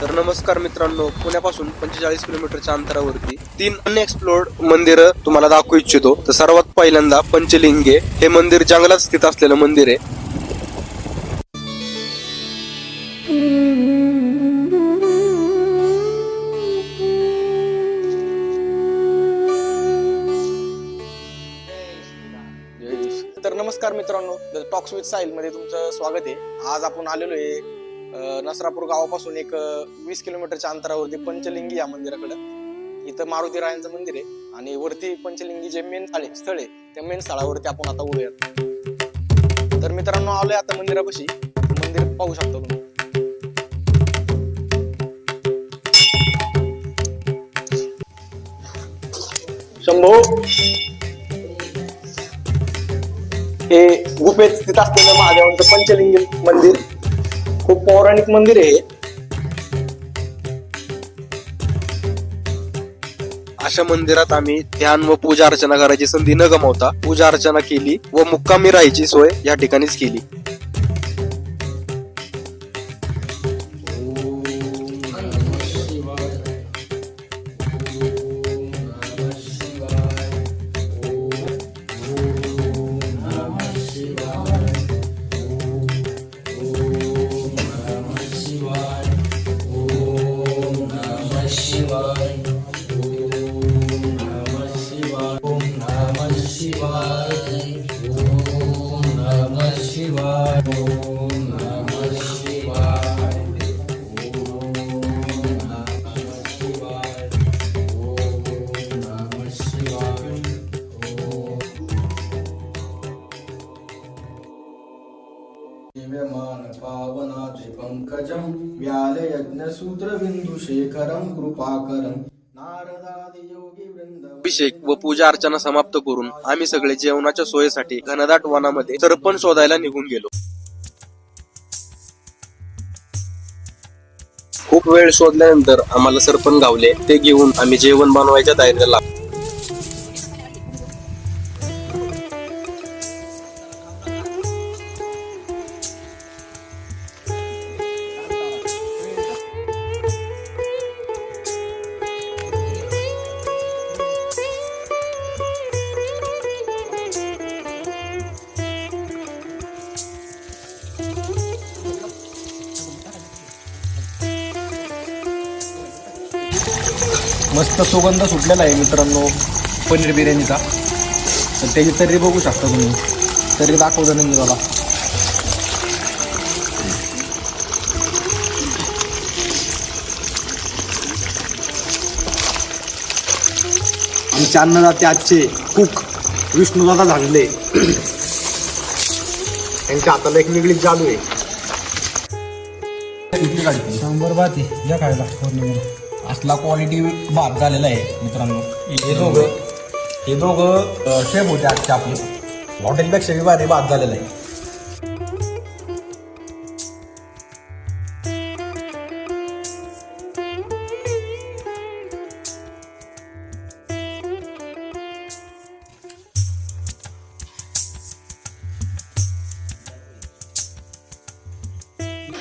तर नमस्कार मित्रांनो, पुण्यापासून 45 किलोमीटरच्या अंतरावरती 3 अनएक्सप्लोर्ड मंदिरं तुम्हाला दाखवू इच्छितो. तर सर्वात पहिल्यांदा पंचलिंगे हे मंदिर जंगलात स्थित असलेलं मंदिर आहे. तर नमस्कार मित्रांनो, टॉक्स विथ साहिल मध्ये तुमचं स्वागत आहे. आज आपण आलेलो आहे नसरापूर गावापासून एक 20 किलोमीटरच्या अंतरावरती पंचलिंगी या मंदिराकडे. इथं मारुती रायांचं मंदिर आहे आणि वरती पंचलिंगी जे मेन स्थळ आहे त्या मेन स्थळावरती आपण आता उभे. तर मित्रांनो, आलोय आता मंदिरापाशी. मंदिर पाहू शकता तुम्ही. शंभो, हे गुफेत स्थित असलेलं महादेवांचं पंचलिंगी मंदिर खूप पौराणिक मंदिर आहे. अशा मंदिरात आम्ही ध्यान व पूजा अर्चना करायची संधी न गमावता पूजा अर्चना केली व मुक्कामी राहायची सोय या ठिकाणीच केली. पावनाद्रि पंकजं व्याले यज्ञसूत्र बिंदु शेखरं कृपाकरं नारदादि योगी वृंद. अभिषेक व पूजा अर्चना समाप्त करून आम्ही सगळे जेवणाच्या सोयीसाठी घनदाट वनामध्ये सरपण शोधायला निघून गेलो. खूप वेळ शोधल्यानंतर आम्हाला सरपण गावले. ते घेऊन आम्ही जेवण बनवायच्या तयारीला लागलो. मस्त सुगंध सुटलेला आहे मित्रांनो पनीर बिर्याणीचा. तर त्याची तर्री बघू शकता तुम्ही. तर्री दाखवतो नाही मला. आमचे अन्नदाते आजचे कुक विष्णुदादा झांगले यांच्या हाताला एक निगडीत चालू आहे. 100 बात आहे या खायला असला क्वालिटी भात झालेला आहे मित्रांनो. हे दोघं शेफ होते आजचे आपले. हॉटेलपेक्षा बी भारी भात झालेला आहे.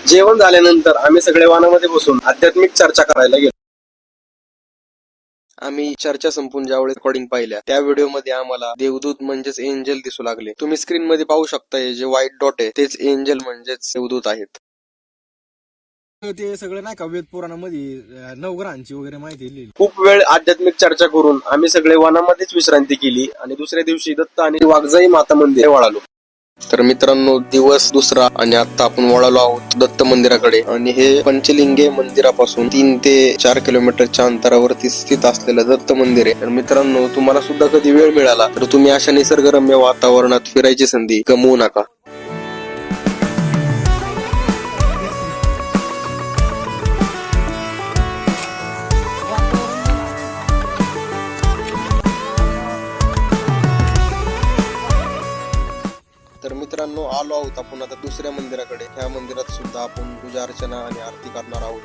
जेवण झाल्यानंतर आम्ही सगळे वनामध्ये बसून आध्यात्मिक चर्चा करायला गेलो. आम्ही चर्चा संपून ज्यावेळेस रेकॉर्डिंग पाहिल्या त्या व्हिडिओमध्ये आम्हाला देवदूत म्हणजेच एंजल दिसू लागले. तुम्ही स्क्रीन मध्ये पाहू शकता, हे जे व्हाईट डॉट आहे तेच एंजल म्हणजेच देवदूत आहेत. ते सगळं नाही का वेद पुराणामध्ये नवग्रहांची वगैरे माहिती लिहिली. खूप वेळ आध्यात्मिक चर्चा करून आम्ही सगळे वनामध्येच विश्रांती केली आणि दुसऱ्या दिवशी दत्त आणि वाघजाई माता मंदिर वळालो. तर मित्रांनो, दिवस दुसरा आणि आता आपण वळालो आहोत दत्त मंदिराकडे. आणि हे पंचलिंगे मंदिरापासून 3 ते 4 किलोमीटरच्या अंतरावरती स्थित असलेलं दत्त मंदिर आहे. तर मित्रांनो, तुम्हाला सुद्धा कधी वेळ मिळाला तर तुम्ही अशा निसर्गरम्य वातावरणात फिरायची संधी गमवू नका. तर मित्रांनो, आलो आहोत आपण आता दुसऱ्या मंदिराकडे. ह्या मंदिरात सुद्धा आपण पूजा अर्चना आणि आरती करणार आहोत.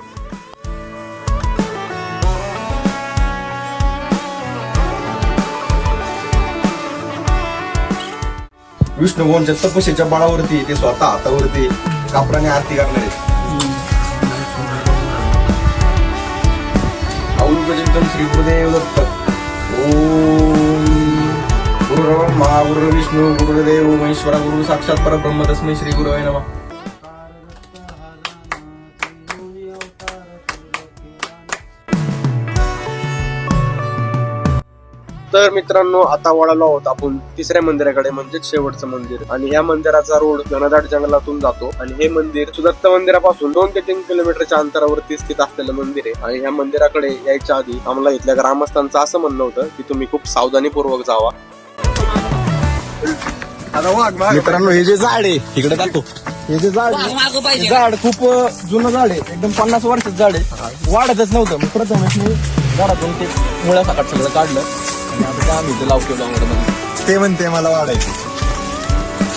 विष्णुगोंच्या तपस्येच्या बळावरती ते स्वतः हातावरती कापराने आरती करणार आहेत. स्वागतम श्री गुरुदेव दत्त. ओम गुरुर्ब्रह्मा गुरुर्विष्णू गुरुर्देव महेश्वरा गुरु साक्षात परब्रह्म तस्मै श्री गुरवे नमः. तर मित्रांनो, आता वळालो आहोत आपण तिसऱ्या मंदिराकडे, म्हणजे शेवटचं मंदिर. आणि या मंदिराचा रोड घनदाट जंगलातून जातो. आणि हे मंदिर सुदत्त मंदिरापासून 2 ते 3 किलोमीटरच्या अंतरावरती स्थित असलेलं मंदिर आहे. आणि या मंदिराकडे यायच्या आधी आम्हाला इथल्या ग्रामस्थांचं असं म्हणणं होतं की तुम्ही खूप सावधानीपूर्वक जावा. मित्रांनो, हे जे झाड आहे तिकडे जातो. हे जे झाड खूप जुनं झाड आहे, एकदम 50 वर्षाचं झाड आहे. वाढतच नव्हतं. मग प्रथमेश मी झाडातून ते मुळ्या सकाळ सगळं काढलं आणि आता ते आम्ही ते लावतो डोंगरामध्ये. ते म्हणते मला वाढायचं.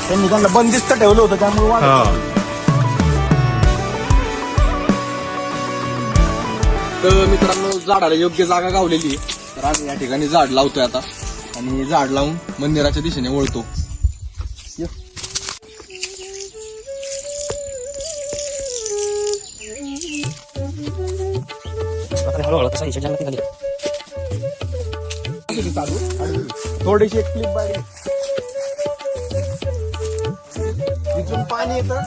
त्यांनी त्यांना बंदिस्त ठेवलं होतं, त्यामुळे वाढ. तर मित्रांनो, झाडाला योग्य जागा गावलेली आहे. तर आम्ही या ठिकाणी झाड लावतोय आता आणि झाड लावून मंदिराच्या दिशेने वळतो. थोडीशी एक क्लिप बारी इथून पाणी येतं.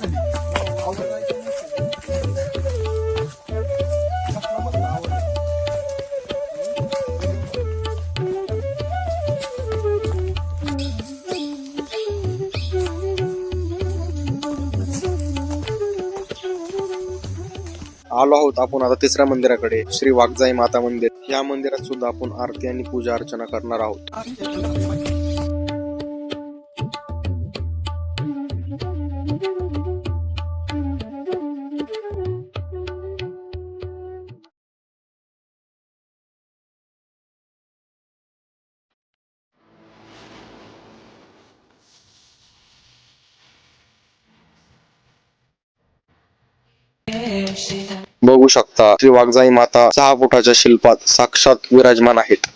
आलो आहोत आपण आता तिसऱ्या मंदिराकडे, श्री वाघजाई माता मंदिर. या मंदिरात सुद्धा आपण आरती आणि पूजा अर्चना करणार आहोत. बघू शकता, श्री वाघजाई माता 6 फुटाच्या शिल्पात साक्षात विराजमान आहेत.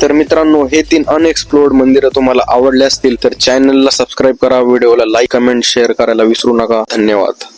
तर मित्रांनो, हे 3 अनएक्सप्लोर्ड मंदिरं तुम्हाला आवडले असतील तर चॅनलला सबस्क्राईब करा, व्हिडिओला लाईक, कमेंट, शेअर करायला विसरू नका. धन्यवाद.